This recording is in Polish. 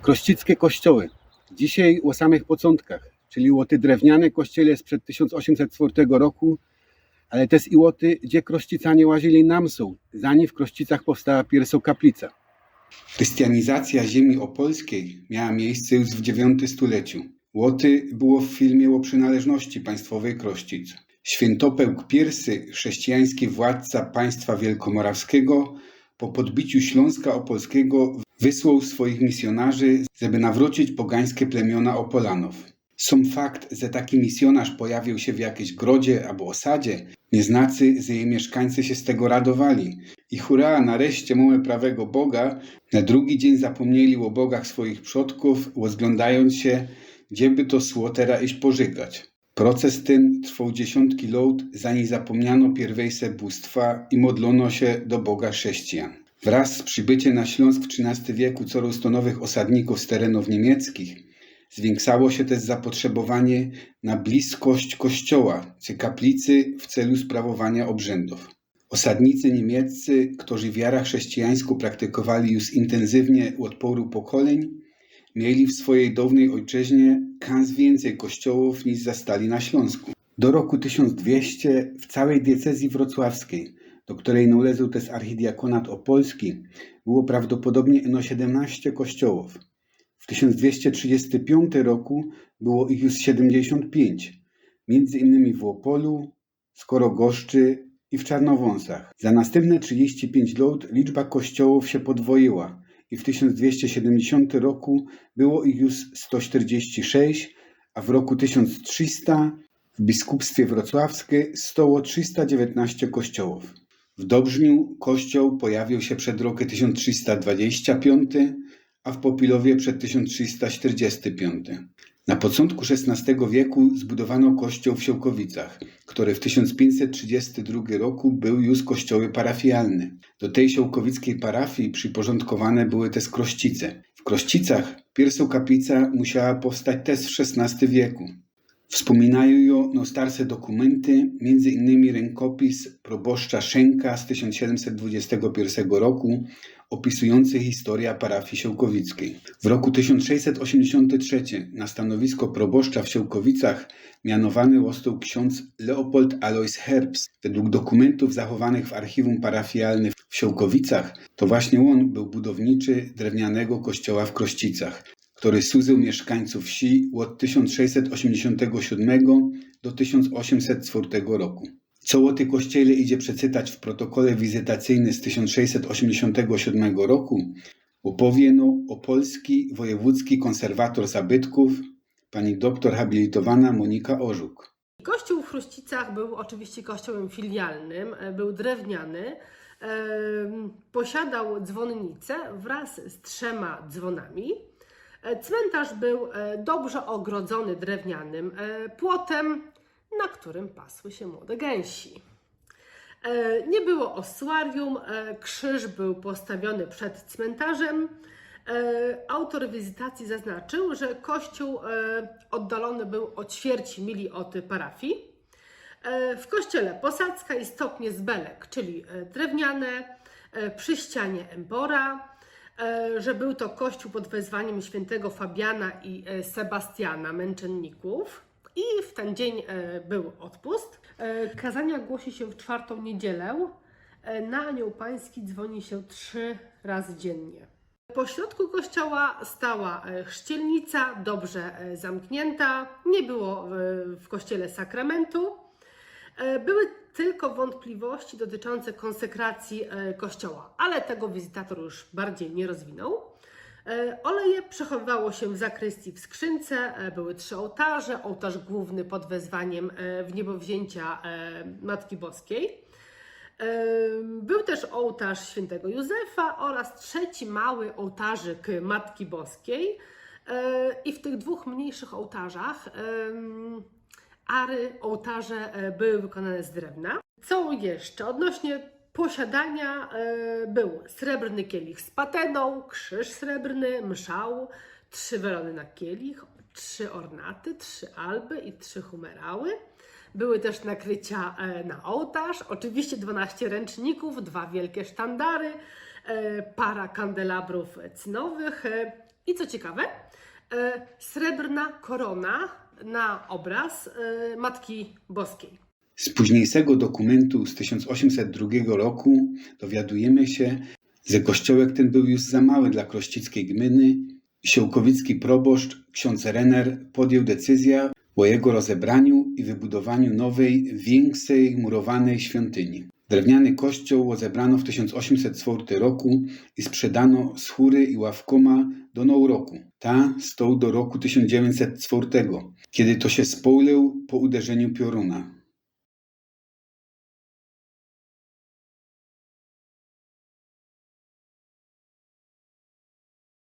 Krościckie kościoły. Dzisiaj o samych początkach, czyli łoty drewniane kościele sprzed 1804 roku, ale też i łoty, gdzie krościcanie łazili nam są, zanim w Krościcach powstała pierwsza kaplica. Chrystianizacja ziemi opolskiej miała miejsce już w IX stuleciu. Łoty było w filmie o przynależności państwowej Krościc. Świętopełk I, chrześcijański władca państwa wielkomorawskiego, po podbiciu Śląska Opolskiego wysłał swoich misjonarzy, żeby nawrócić pogańskie plemiona Opolanów. Sam fakt, że taki misjonarz pojawił się w jakiejś grodzie albo osadzie, nie znaczy, że jej mieszkańcy się z tego radowali. I hurra, nareszcie mamy prawego Boga. Na drugi dzień zapomnieli o bogach swoich przodków, rozglądając się, gdzie by to słotera iść pożygać. Proces ten trwał dziesiątki lat, zanim zapomniano pierwejsze bóstwa i modlono się do Boga chrześcijan. Wraz z przybyciem na Śląsk w XIII wieku coraz to nowych osadników z terenów niemieckich, zwiększało się też zapotrzebowanie na bliskość kościoła czy kaplicy w celu sprawowania obrzędów. Osadnicy niemieccy, którzy wiarę chrześcijańską praktykowali już intensywnie od poru pokoleń, mieli w swojej dawnej ojczyźnie kans więcej kościołów niż zastali na Śląsku. Do roku 1200 w całej diecezji wrocławskiej, do której należał też archidiakonat opolski, było prawdopodobnie 17 kościołów. W 1235 roku było ich już 75, między innymi w Opolu, Skorogoszczy i w Czarnowąsach. Za następne 35 lat liczba kościołów się podwoiła i w 1270 roku było ich już 146, a w roku 1300 w biskupstwie wrocławskim stało 319 kościołów. W Dobrzniu kościół pojawił się przed rokiem 1325, a w Popilowie przed 1345. Na początku XVI wieku zbudowano kościół w Siołkowicach, który w 1532 roku był już kościołem parafialny. Do tej siołkowickiej parafii przyporządkowane były też Krościce. W Krościcach pierwsza kaplica musiała powstać też w XVI wieku. Wspominają ją starsze dokumenty, m.in. rękopis proboszcza Szenka z 1721 roku, opisujący historię parafii siołkowickiej. W roku 1683 na stanowisko proboszcza w Siołkowicach mianowany został ksiądz Leopold Alois Herbst. Według dokumentów zachowanych w archiwum parafialnym w Siołkowicach, to właśnie on był budowniczy drewnianego kościoła w Krościcach, który służył mieszkańców wsi od 1687 do 1804 roku. Co o tej kościele idzie przeczytać w protokole wizytacyjnym z 1687 roku, opowie opolski wojewódzki konserwator zabytków, pani doktor habilitowana Monika Orzuk. Kościół w Chruścicach był oczywiście kościołem filialnym, był drewniany, posiadał dzwonnicę wraz z 3 dzwonami. Cmentarz był dobrze ogrodzony drewnianym płotem, na którym pasły się młode gęsi. Nie było ossuarium, krzyż był postawiony przed cmentarzem. Autor wizytacji zaznaczył, że kościół oddalony był o ćwierć mili od parafii. W kościele posadzka i stopnie z belek, czyli drewniane, przy ścianie embora, że był to kościół pod wezwaniem świętego Fabiana i Sebastiana, męczenników. I w ten dzień był odpust. Kazania głosi się w 4. niedzielę. Na Anioł Pański dzwoni się 3 razy dziennie. Po środku kościoła stała chrzcielnica, dobrze zamknięta. Nie było w kościele sakramentu. Były tylko wątpliwości dotyczące konsekracji kościoła, ale tego wizytator już bardziej nie rozwinął. Oleje przechowywało się w zakrystii w skrzynce, były 3 ołtarze, ołtarz główny pod wezwaniem wniebowzięcia Matki Boskiej. Był też ołtarz świętego Józefa oraz 3 mały ołtarzyk Matki Boskiej. I w tych 2 mniejszych ołtarzach ołtarze były wykonane z drewna. Co jeszcze? Odnośnie posiadania był srebrny kielich z pateną, krzyż srebrny, mszał, 3 welony na kielich, 3 ornaty, 3 alby i 3 humerały. Były też nakrycia na ołtarz, oczywiście 12 ręczników, 2 wielkie sztandary, para kandelabrów cynowych I co ciekawe, srebrna korona na obraz Matki Boskiej. Z późniejszego dokumentu z 1802 roku dowiadujemy się, że kościołek ten był już za mały dla krościckiej gminy i siołkowicki proboszcz, ksiądz Renner, podjął decyzję o jego rozebraniu i wybudowaniu nowej, większej, murowanej świątyni. Drewniany kościół rozebrano w 1804 roku i sprzedano z chóry i ławkoma do Now roku. Ta stał do roku 1904, kiedy to się spoileł po uderzeniu pioruna.